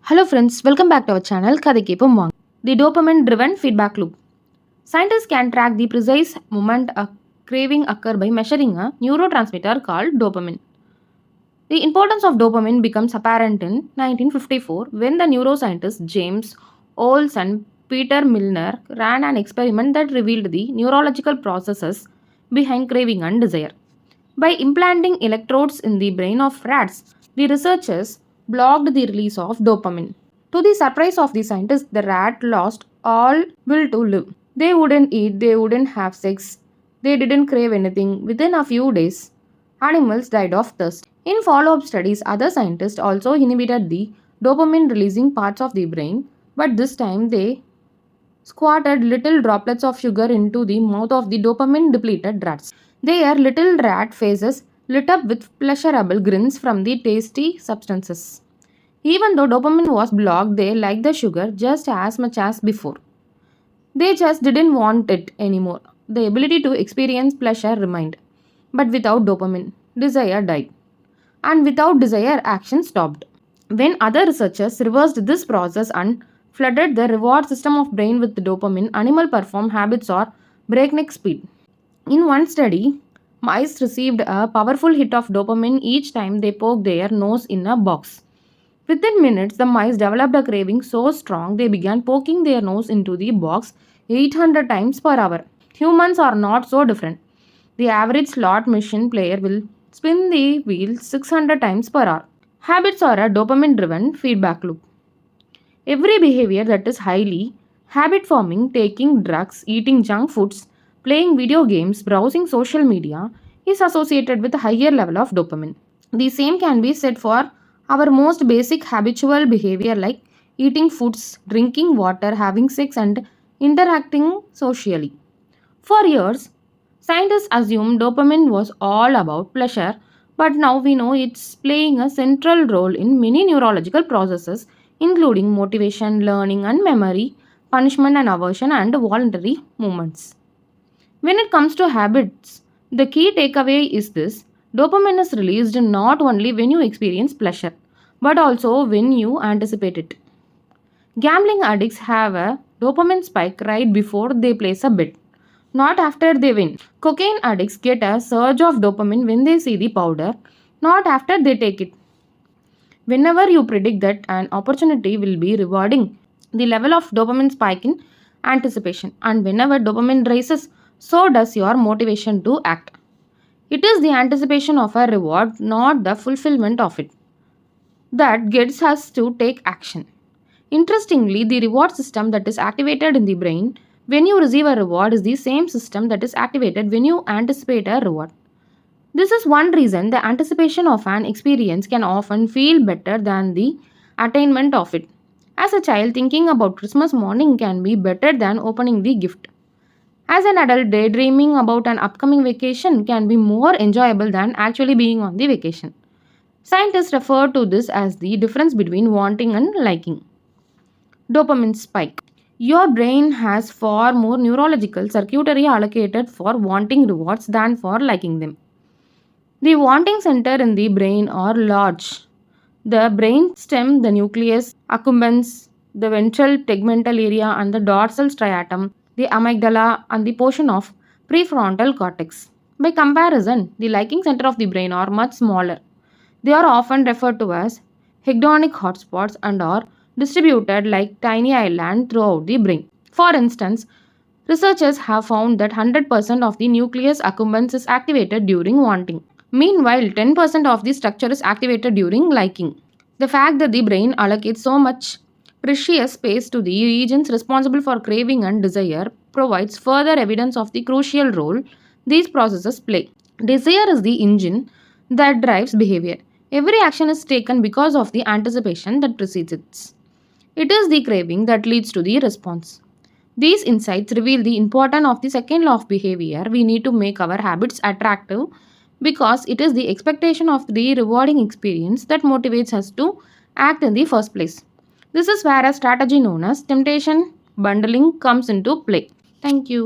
Hello friends, welcome back to our channel Kadikepum Vang. The dopamine driven feedback loop. Scientists can track the precise moment a craving occurs by measuring a neurotransmitter called dopamine. The importance of dopamine becomes apparent in 1954 when the neuroscientists James Olds and Peter Milner ran an experiment that revealed the neurological processes behind craving and desire. By implanting electrodes in the brain of rats, the researchers blocked the release of dopamine. To the surprise of the scientists, the rat lost all will to live. They wouldn't eat, they wouldn't have sex, they didn't crave anything. Within a few days, animals died of thirst. In follow up studies, other scientists also inhibited the dopamine releasing parts of the brain, but this time they squirted little droplets of sugar into the mouth of the dopamine depleted rats. Their little rat faces lit up with pleasurable grins from the tasty substances. Even though dopamine was blocked, they liked the sugar just as much as before. They just didn't want it anymore. The ability to experience pleasure remained. But without dopamine, desire died. And without desire, action stopped. When other researchers reversed this process and flooded the reward system of brain with dopamine, animal perform habits or breakneck speed. In one study, mice received a powerful hit of dopamine each time they poked their nose in a box. Within minutes, the mice developed a craving so strong they began poking their nose into the box 800 times per hour. Humans are not so different. The average slot machine player will spin the wheel 600 times per hour. Habits are a dopamine driven feedback loop. Every behavior that is highly habit forming, taking drugs, eating junk foods, playing video games, browsing social media, is associated with a higher level of dopamine. The same can be said for our most basic habitual behavior like eating foods, drinking water, having sex, and interacting socially. For years, scientists assumed dopamine was all about pleasure, but now we know it's playing a central role in many neurological processes, including motivation, learning, and memory, punishment and aversion, and voluntary movements. When it comes to habits, the key takeaway is this: dopamine is released not only when you experience pleasure, but also when you anticipate it. Gambling addicts have a dopamine spike right before they place a bet, not after they win. Cocaine addicts get a surge of dopamine when they see the powder, not after they take it. Whenever you predict that an opportunity will be rewarding, the level of dopamine spike in anticipation, and whenever dopamine rises, so does your motivation to act. It is the anticipation of a reward, not the fulfillment of it, that gets us to take action. Interestingly, the reward system that is activated in the brain when you receive a reward is the same system that is activated when you anticipate a reward. This is one reason the anticipation of an experience can often feel better than the attainment of it. As a child, thinking about Christmas morning can be better than opening the gift. As an adult, daydreaming about an upcoming vacation can be more enjoyable than actually being on the vacation. Scientists refer to this as the difference between wanting and liking. Dopamine spike. Your brain has far more neurological circuitry allocated for wanting rewards than for liking them. The wanting center in the brain are large. The brain stem, the nucleus accumbens, the ventral tegmental area, and the dorsal striatum, the amygdala, and the portion of prefrontal cortex. By comparison, the liking center of the brain are much smaller. They are often referred to as hedonic hotspots and are distributed like tiny islands throughout the brain. For instance, researchers have found that 100% of the nucleus accumbens is activated during wanting. Meanwhile, 10% of the structure is activated during liking. The fact that the brain allocates so much precious space to the regions responsible for craving and desire provides further evidence of the crucial role these processes play. Desire is the engine that drives behavior. Every action is taken because of the anticipation that precedes it. It is the craving that leads to the response. These insights reveal the importance of the second law of behavior. We need to make our habits attractive because it is the expectation of the rewarding experience that motivates us to act in the first place. This is where a strategy known as temptation bundling comes into play. Thank you.